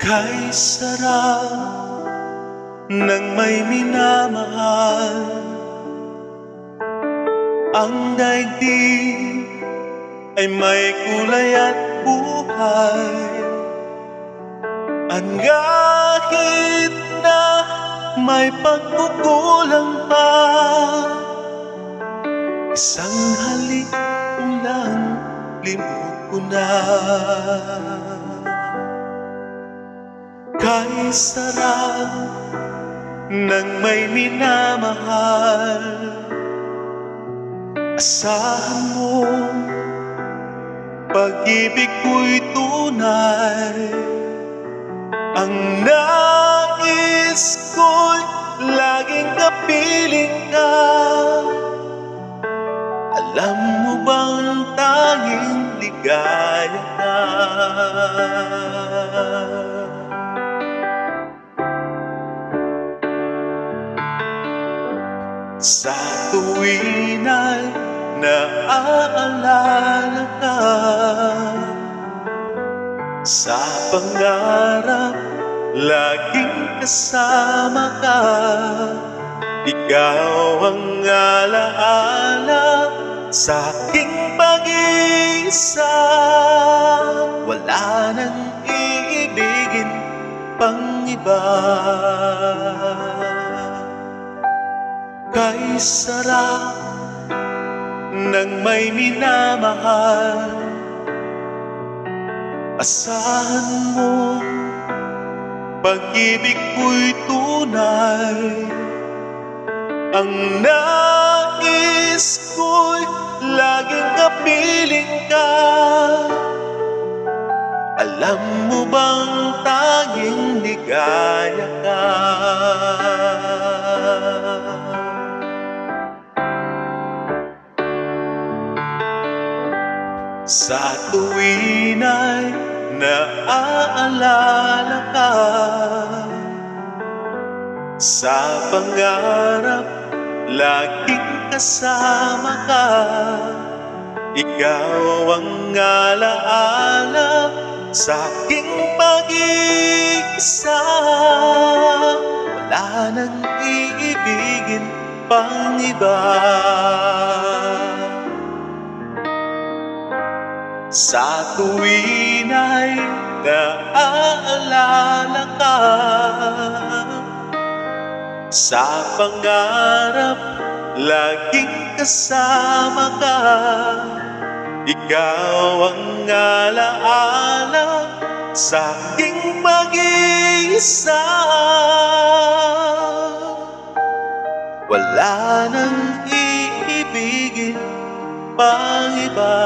Kay sarap ng may minamahal. Ang daigdig ay may kulay at buhay. At kahit na may pagkukulang pa, isang halik mo lang, limot ko na. Kay sarap ng may minamahal, asahan mo pag-ibig ko'y tunay. Ang nais ko'y laging kapiling ka. Alam mo bang tanging ligaya ka? Sa tuwin ay naaalala ka, sa pangarap laging kasama ka. Ikaw ang alaala sa aking pag-iisa. Wala nang iibigin pang iba. Kay sarap ng may minamahal, asahan mo pag-ibig ko'y tunay. Ang nais ko'y laging kapiling ka. Alam mo bang tanging ligaya ka? Sa tuwin ay naaalala ka, sa pangarap laging kasama ka. Ikaw ang alaala sa aking pag-iisa. Wala nang iibigin pang iba. Sa tuwin ay naaalala ka, sa pangarap laging kasama ka. Ikaw ang alaala sa aking pag-iisa. Wala nang iibigin pang iba.